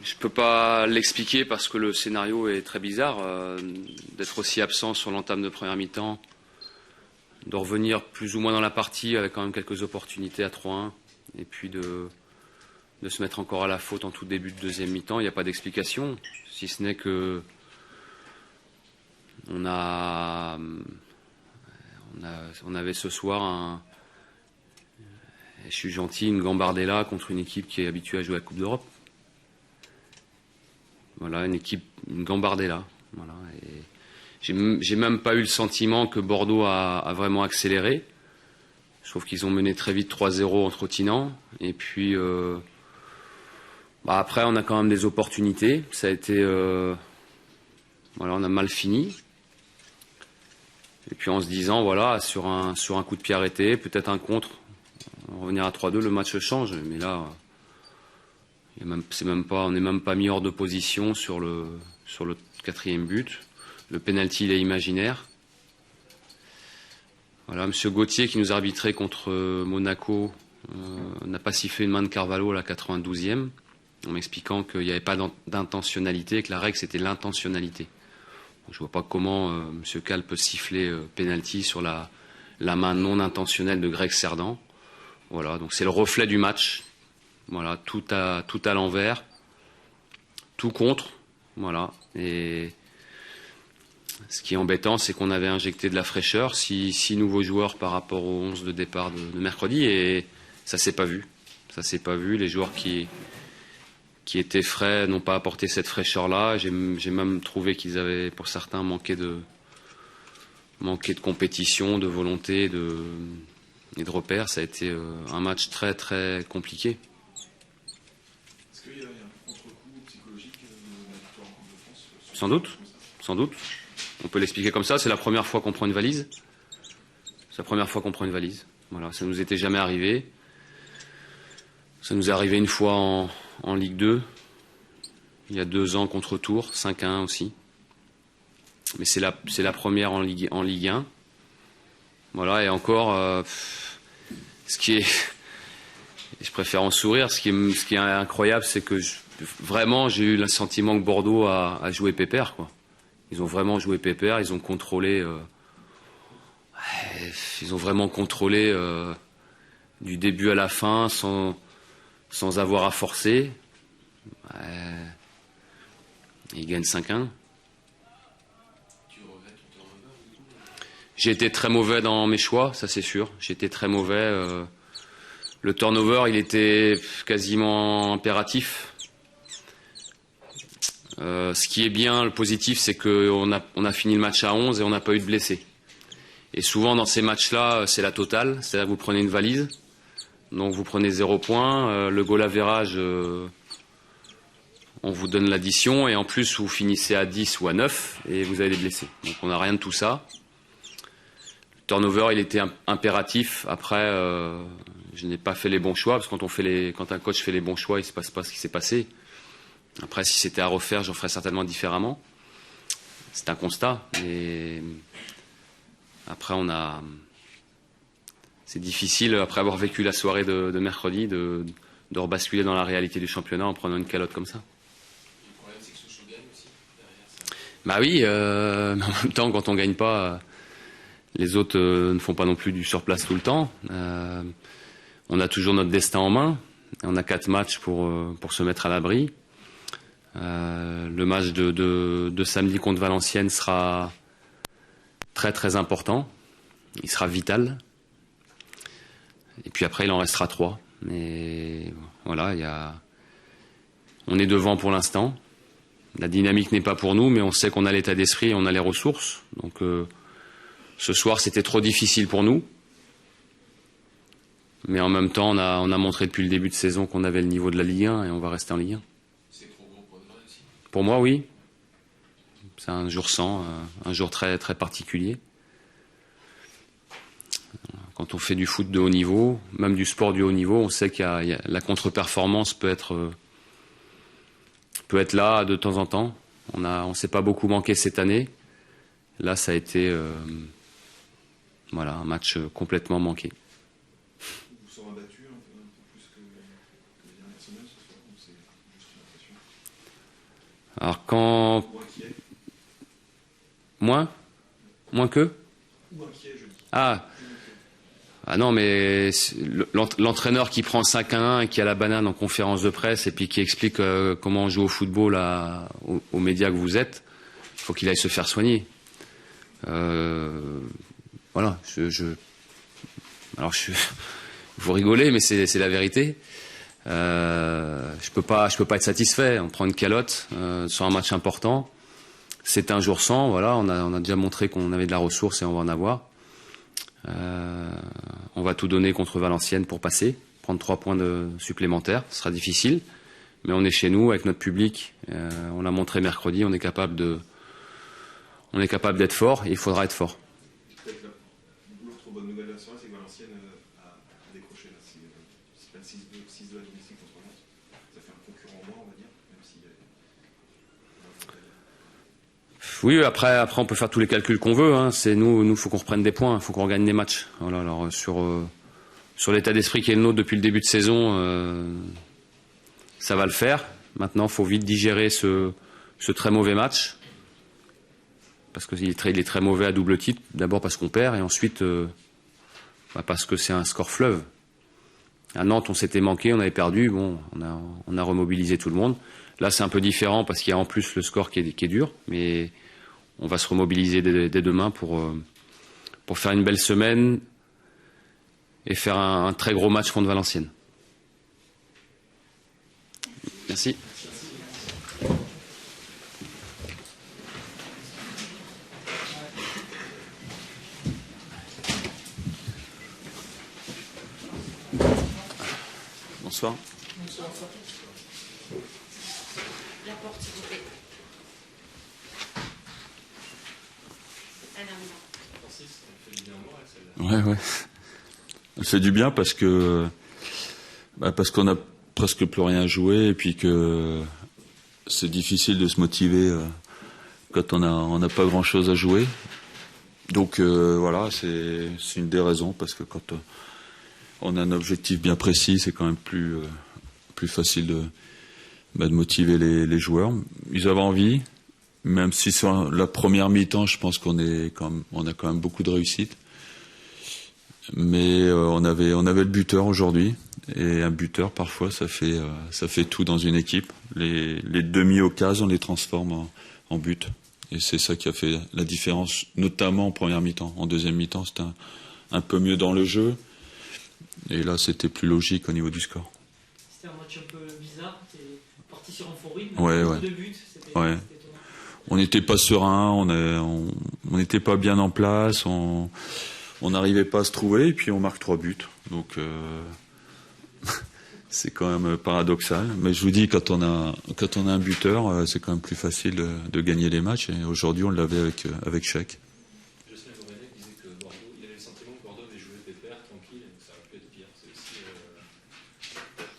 Je peux pas l'expliquer parce que le scénario est très bizarre. D'être aussi absent sur l'entame de première mi-temps, de revenir plus ou moins dans la partie avec quand même quelques opportunités à 3-1, et puis de se mettre encore à la faute en tout début de deuxième mi-temps. Il n'y a pas d'explication, si ce n'est que on avait ce soir je suis gentil, une gambardella contre une équipe qui est habituée à jouer à la Coupe d'Europe. Voilà, une gambardella. Voilà. Et j'ai même pas eu le sentiment que Bordeaux a vraiment accéléré. Je trouve qu'ils ont mené très vite 3-0 en trottinant. Et puis après, on a quand même des opportunités. Ça a été voilà, on a mal fini. Et puis en se disant, voilà, sur un coup de pied arrêté, peut-être un contre, revenir à 3-2, le match change. Mais là, on n'est même pas mis hors de position sur le quatrième but. Le penalty, il est imaginaire. Voilà, Monsieur Gauthier, qui nous arbitrait contre Monaco, n'a pas sifflé une main de Carvalho à la 92e, en m'expliquant qu'il n'y avait pas d'intentionnalité et que la règle, c'était l'intentionnalité. Je vois pas comment Monsieur Cal peut siffler penalty sur la main non intentionnelle de Greg Cerdan. Voilà, donc c'est le reflet du match. Voilà, tout à l'envers, tout contre. Voilà. Et ce qui est embêtant, c'est qu'on avait injecté de la fraîcheur, 6 nouveaux joueurs par rapport aux 11 de départ de mercredi, et ça s'est pas vu. Ça s'est pas vu. Les joueurs qui étaient frais n'ont pas apporté cette fraîcheur-là. J'ai même trouvé qu'ils avaient, pour certains, manqué de compétition, de volonté et de repères. Ça a été un match très très compliqué. Est-ce qu'il y a un contre-coup psychologique de la victoire en Coupe de France? Sans doute. On peut l'expliquer comme ça. C'est la première fois qu'on prend une valise. Voilà, ça nous était jamais arrivé. Ça nous est arrivé une fois en Ligue 2, il y a 2 ans contre Tours, 5-1 aussi. Mais c'est la première en Ligue 1. Voilà, et encore, ce qui est, je préfère en sourire, ce qui est incroyable, c'est que vraiment j'ai eu le sentiment que Bordeaux a joué pépère, quoi. Ils ont vraiment joué pépère, ils ont contrôlé, vraiment contrôlé du début à la fin sans avoir à forcer. Ils gagnent 5-1. J'ai été très mauvais dans mes choix, ça c'est sûr. J'ai été très mauvais. Le turnover, il était quasiment impératif. Ce qui est bien, le positif, c'est qu'on a fini le match à 11 et on n'a pas eu de blessés. Et souvent dans ces matchs-là, c'est la totale. C'est-à-dire que vous prenez une valise, donc vous prenez 0 points. Le goal average, on vous donne l'addition et en plus vous finissez à 10 ou à 9 et vous avez des blessés. Donc on n'a rien de tout ça. Le turnover, il était impératif. Après, je n'ai pas fait les bons choix parce que quand un coach fait les bons choix, il ne se passe pas ce qui s'est passé. Après, si c'était à refaire, j'en ferais certainement différemment. C'est un constat. Et après, c'est difficile, après avoir vécu la soirée de mercredi, de rebasculer dans la réalité du championnat en prenant une calotte comme ça. Le problème, c'est que Sochaux gagne aussi derrière ça. Bah oui, mais en même temps, quand on gagne pas, les autres ne font pas non plus du surplace tout le temps. On a toujours notre destin en main. On a 4 matchs pour se mettre à l'abri. Le match de samedi contre Valenciennes sera très très important. Il sera vital. Et puis après, il en restera 3. Mais voilà, on est devant pour l'instant. La dynamique n'est pas pour nous, mais on sait qu'on a l'état d'esprit et on a les ressources. Donc ce soir, c'était trop difficile pour nous. Mais en même temps, on a montré depuis le début de saison qu'on avait le niveau de la Ligue 1 et on va rester en Ligue 1. C'est trop gros pour de vrai aussi. Pour moi, oui. C'est un jour sans, un jour très, très particulier. Quand on fait du foot de haut niveau, même du sport du haut niveau, on sait la contre-performance peut être là de temps en temps. On s'est pas beaucoup manqué cette année. Là, ça a été un match complètement manqué. Vous serez abattu un peu plus que les dernières semaines ce soir, ou c'est juste une impression? Alors quand... Moins que Ah non, mais l'entraîneur qui prend 5-1 et qui a la banane en conférence de presse et puis qui explique comment on joue au football aux médias que vous êtes, il faut qu'il aille se faire soigner. Voilà. Vous rigolez, mais c'est la vérité. Je peux pas être satisfait. On prend une calotte sur un match important. C'est un jour sans. Voilà, on a déjà montré qu'on avait de la ressource et on va en avoir. On va tout donner contre Valenciennes pour passer, prendre 3 points supplémentaires. Ce sera difficile, mais on est chez nous avec notre public. On l'a montré mercredi. On est capable d'être fort et il faudra être fort. L'autre bonne nouvelle de la soirée, c'est que Valenciennes a décroché là. C'est pas 6-2 à domicile contre Nantes. Ça fait un concurrent en moins, on va dire, même si. Oui, après on peut faire tous les calculs qu'on veut. Hein. C'est nous, faut qu'on reprenne des points, faut qu'on gagne des matchs. Voilà. Alors sur l'état d'esprit qui est le nôtre depuis le début de saison, ça va le faire. Maintenant, faut vite digérer ce très mauvais match, parce qu'il est très mauvais à double titre. D'abord parce qu'on perd et ensuite parce que c'est un score fleuve. À Nantes, on s'était manqué, on avait perdu. Bon, on a remobilisé tout le monde. Là, c'est un peu différent parce qu'il y a en plus le score qui est dur, mais on va se remobiliser dès demain pour faire une belle semaine et faire un très gros match contre Valenciennes. Merci. Bonsoir. La porte, s'il vous plaît. Ouais. Elle fait du bien parce qu'on a presque plus rien joué et puis que c'est difficile de se motiver quand on n'a pas grand-chose à jouer. Donc voilà, c'est une des raisons, parce que quand on a un objectif bien précis, c'est quand même plus facile de motiver les joueurs. Ils avaient envie, même si sur la première mi-temps, je pense on a quand même beaucoup de réussite. Mais on avait le buteur aujourd'hui, et un buteur parfois ça fait tout dans une équipe. Les demi-occasions, on les transforme en but, et c'est ça qui a fait la différence, notamment en première mi-temps. En deuxième mi-temps, c'était un peu mieux dans le jeu, et là c'était plus logique au niveau du score. C'était un match un peu bizarre, t'es parti sur un faux rythme, ouais. De buts, c'était ouais. On n'était pas serein, on n'était pas bien en place, on n'arrivait pas à se trouver, et puis on marque 3 buts. Donc c'est quand même paradoxal. Mais je vous dis, quand on a un buteur, c'est quand même plus facile de gagner les matchs. Et aujourd'hui, on l'avait avec Chèque. Jocelyn Gourvenec disait que Bordeaux, il avait le sentiment que Bordeaux avait joué pépère, tranquille, et que ça aurait pu être pire. C'est aussi,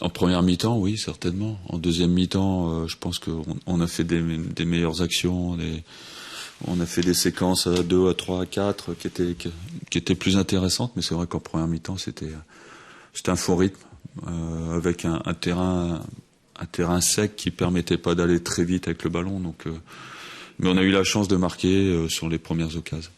En première mi-temps, oui, certainement. En deuxième mi-temps, je pense qu'on a fait des meilleures actions. On a fait des séquences à 2, à 3, à 4 qui étaient plus intéressantes, mais c'est vrai qu'en première mi-temps, c'était un faux rythme, avec un terrain sec qui permettait pas d'aller très vite avec le ballon. Donc, mais on a eu la chance de marquer sur les premières occasions.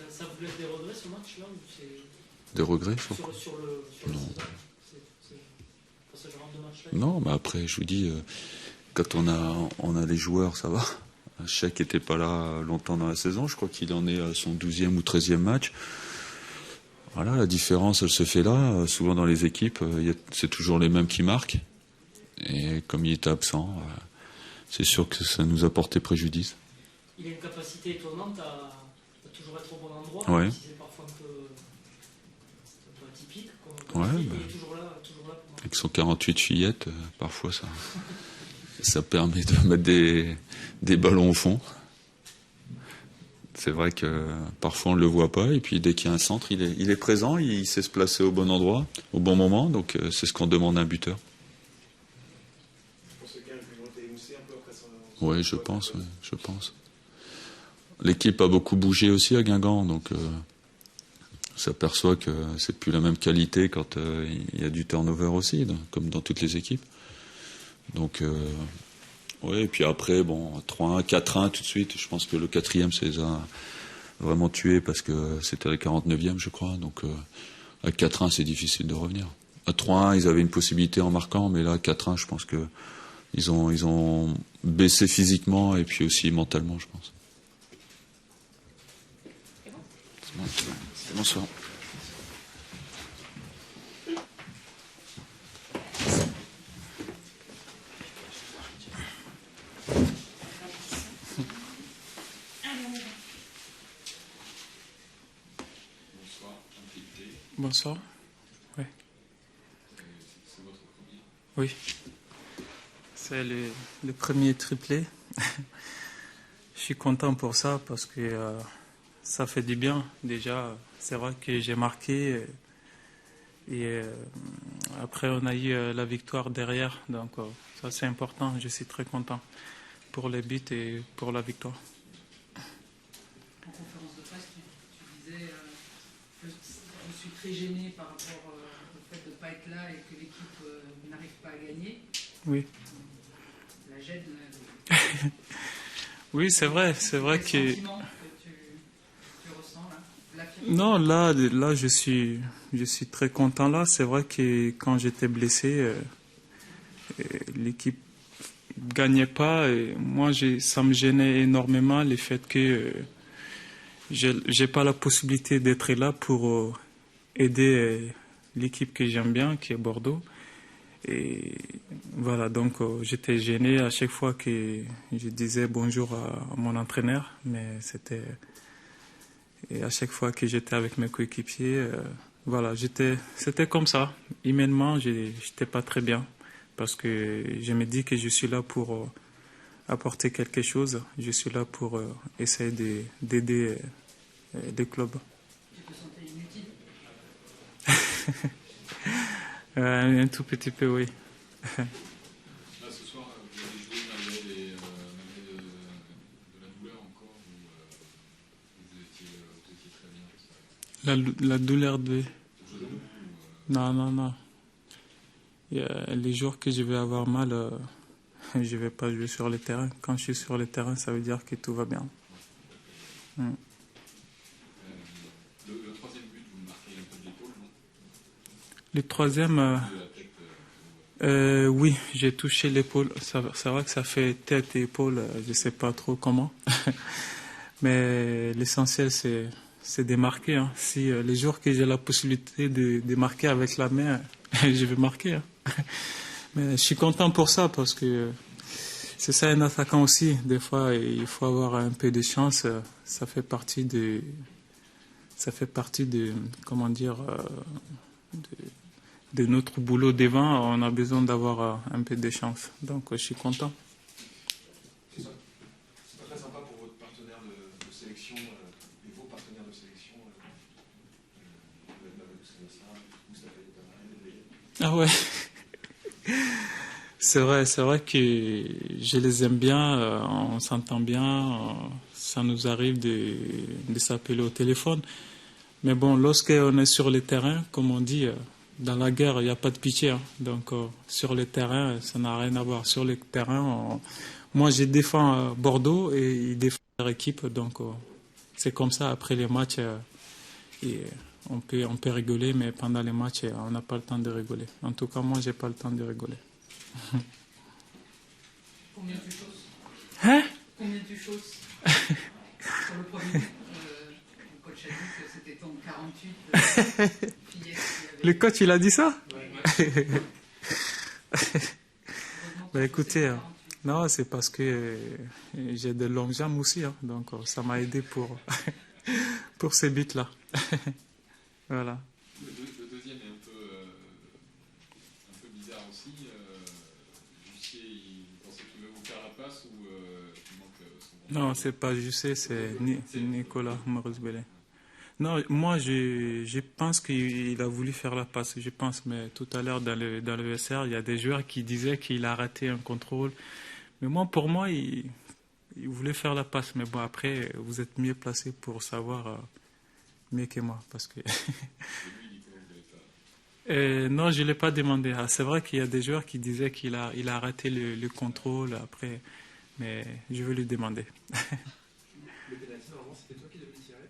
Ça vous laisse des regrets ce match-là, ou c'est... Des regrets sur le Non. Pour ce genre de match-là? Non, mais après, je vous dis, quand on a les joueurs, ça va. Chèque n'était pas là longtemps dans la saison. Je crois qu'il en est à son 12e ou 13e match. Voilà, la différence, elle se fait là. Souvent dans les équipes, c'est toujours les mêmes qui marquent. Et comme il était absent, c'est sûr que ça nous a porté préjudice. Il a une capacité étonnante à toujours être au bon endroit, Ouais. même si c'est parfois un peu atypique. Ouais, il est toujours là. Avec son 48 fillettes, parfois ça permet de mettre des ballons au fond. C'est vrai que parfois on ne le voit pas, et puis dès qu'il y a un centre, il est présent, il sait se placer au bon endroit, au bon moment, donc c'est ce qu'on demande à un buteur. je pense que quelqu'un a pu émousser un peu après ça. Oui, je pense. L'équipe a beaucoup bougé aussi à Guingamp, donc on s'aperçoit que c'est plus la même qualité quand il y a du turnover aussi, comme dans toutes les équipes. Donc, ouais, et puis après, bon, 3-1, 4-1 tout de suite. Je pense que le 4e, ça les a vraiment tués parce que c'était à la 49e, je crois. Donc, à 4-1, c'est difficile de revenir. À 3-1, ils avaient une possibilité en marquant, mais là, à 4-1, je pense que ils ont baissé physiquement et puis aussi mentalement, je pense. C'est bonsoir. Bonsoir. Oui. C'est votre premier? Oui. C'est le premier triplé. Je suis content pour ça parce que ça fait du bien. Déjà, c'est vrai que j'ai marqué et après on a eu la victoire derrière. Donc ça c'est important. Je suis très content pour les buts et pour la victoire. En conférence de presse, tu disais je suis très gêné par rapport au fait de ne pas être là et que l'équipe n'arrive pas à gagner. Oui. La gêne. Oui, c'est vrai que. Sentiment que tu ressens là. Non, là, je suis très content là. C'est vrai que quand j'étais blessé, l'équipe gagnait pas et moi, ça me gênait énormément le fait que j'ai pas la possibilité d'être là pour aider l'équipe que j'aime bien, qui est Bordeaux. Et voilà, donc j'étais gêné à chaque fois que je disais bonjour à mon entraîneur, mais et à chaque fois que j'étais avec mes coéquipiers, voilà, c'était comme ça. Humainement, j'étais pas très bien parce que je me dis que je suis là pour apporter quelque chose. Je suis là pour essayer d'aider les clubs. Tu te sentais inutile? Un tout petit peu, oui. Là, ce soir, vous avez joué malgré de la douleur encore vous étiez très bien? La douleur de... Non. Les jours que je vais avoir mal, je ne vais pas jouer sur le terrain. Quand je suis sur le terrain, ça veut dire que tout va bien. Le troisième but, vous marquez un peu de l'épaule, non? Le troisième, oui, j'ai touché l'épaule. C'est vrai que ça fait tête et épaule, je ne sais pas trop comment. Mais l'essentiel, c'est de marquer. Hein. Si les jours que j'ai la possibilité de marquer avec la main, je vais marquer. Hein. Mais je suis content pour ça parce que c'est ça un attaquant aussi. Des fois, il faut avoir un peu de chance. Ça fait partie de comment dire, de notre boulot devant. On a besoin d'avoir un peu de chance. Donc, je suis content. C'est pas très sympa pour votre partenaire de sélection et vos partenaires de sélection. Ah ouais. C'est vrai que je les aime bien, on s'entend bien, ça nous arrive de s'appeler au téléphone. Mais bon, lorsqu'on est sur le terrain, comme on dit, dans la guerre, il n'y a pas de pitié. Hein. Donc, sur le terrain, ça n'a rien à voir. Sur le terrain, moi, je défends Bordeaux et ils défendent leur équipe. Donc, c'est comme ça. Après les matchs, on peut rigoler, mais pendant les matchs, on n'a pas le temps de rigoler. En tout cas, moi, je n'ai pas le temps de rigoler. Combien tu chausses? Hein? Combien tu chausses? Sur le premier but, le coach a dit que c'était ton 48. Le coach, il a dit ça? Bah, écoutez, non, c'est parce que j'ai de longues jambes aussi, hein, donc ça m'a aidé pour ces buts-là. Voilà. Le deuxième est un peu bizarre aussi. Jussier, il pensait qu'il veut vous faire la passe ou il manque son... Non, c'est pas Jussier, c'est Nicolas Maurice-Bellet. Non, moi, je pense qu'il a voulu faire la passe, je pense. Mais tout à l'heure, dans le VSR, il y a des joueurs qui disaient qu'il a raté un contrôle. Mais moi, pour moi, il voulait faire la passe. Mais bon, après, vous êtes mieux placé pour savoir mieux que moi. Parce que Non, je ne l'ai pas demandé. Ah, c'est vrai qu'il y a des joueurs qui disaient qu'il a raté le contrôle après, mais je vais lui demander. Le pénalty, normalement, c'était toi qui devais tirer.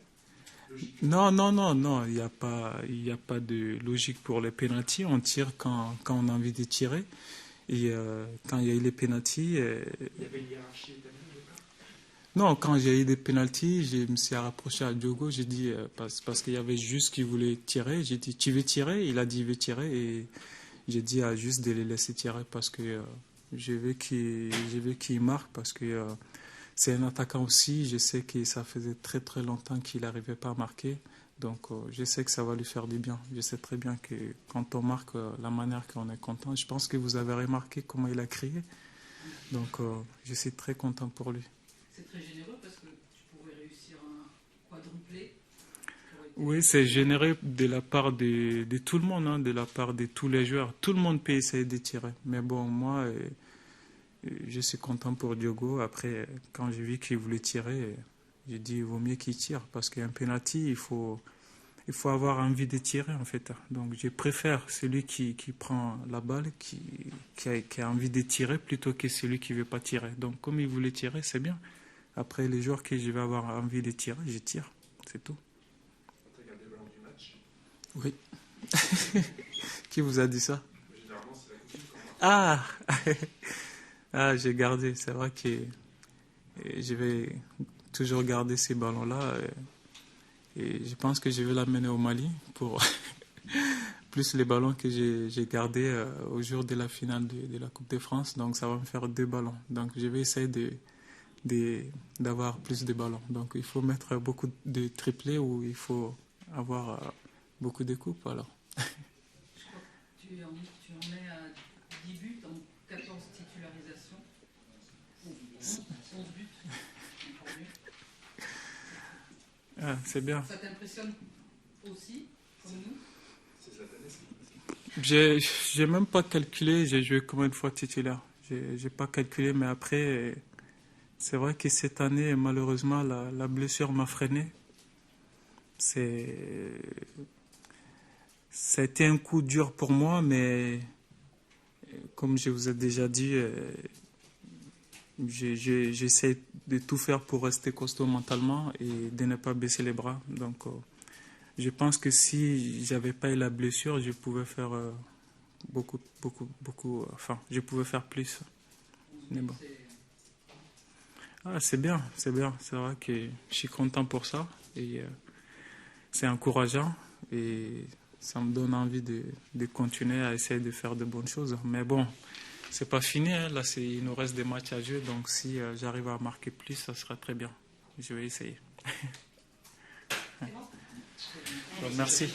Non, il n'y a pas de logique pour les pénaltys. On tire quand on a envie de tirer. Et quand il y a eu les pénaltys... Il y avait une hiérarchie établie au départ. Non, quand j'ai eu des pénaltys, je me suis rapproché à Diogo. J'ai dit, parce qu'il y avait Juste qui voulait tirer. J'ai dit, tu veux tirer? Il a dit, il veut tirer. Et j'ai dit à Juste de les laisser tirer parce que je veux qu'il marque. Parce que c'est un attaquant aussi. Je sais que ça faisait très très longtemps qu'il n'arrivait pas à marquer. Donc je sais que ça va lui faire du bien. Je sais très bien que quand on marque, la manière qu'on est content. Je pense que vous avez remarqué comment il a crié. Donc je suis très content pour lui. C'est très généreux parce que tu pourrais réussir un quadruplé. Oui, c'est généreux de la part de tout le monde, hein, de la part de tous les joueurs. Tout le monde peut essayer de tirer. Mais bon, moi, je suis content pour Diogo. Après, quand j'ai vu qu'il voulait tirer, j'ai dit il vaut mieux qu'il tire. Parce qu'un penalty, il faut avoir envie de tirer, en fait. Donc, je préfère celui qui prend la balle, qui a envie de tirer, plutôt que celui qui ne veut pas tirer. Donc, comme il voulait tirer, c'est bien. Après, les joueurs que je vais avoir envie de tirer, je tire. C'est tout. Tu as gardé le ballon du match. Oui. Qui vous a dit ça? Généralement, c'est la coutume. Ah Ah, j'ai gardé. C'est vrai que je vais toujours garder ces ballons-là. Et je pense que je vais l'amener au Mali pour plus les ballons que j'ai gardés au jour de la finale de la Coupe de France. Donc, ça va me faire 2 ballons. Donc, je vais essayer d'avoir plus de ballons. Donc, il faut mettre beaucoup de triplés ou il faut avoir beaucoup de coupes, alors. Je crois que tu en es à 10 buts en 14 titularisations. 11 buts. Encore mieux. Ah, c'est bien. Ça t'impressionne aussi, comme nous? C'est cette année, J'ai même pas calculé, j'ai joué combien de fois titulaire. J'ai pas calculé, mais après, c'est vrai que cette année, malheureusement, la blessure m'a freiné. Ça a été un coup dur pour moi, mais comme je vous ai déjà dit, j'essaie de tout faire pour rester costaud mentalement et de ne pas baisser les bras. Donc, je pense que si j'avais pas eu la blessure, je pouvais faire beaucoup, enfin, je pouvais faire plus. Mais bon. Ah, c'est bien. C'est vrai que je suis content pour ça et c'est encourageant et ça me donne envie de continuer à essayer de faire de bonnes choses. Mais bon, c'est pas fini, hein. Là, il nous reste des matchs à jouer, donc si j'arrive à marquer plus, ça sera très bien. Je vais essayer. Bon, merci.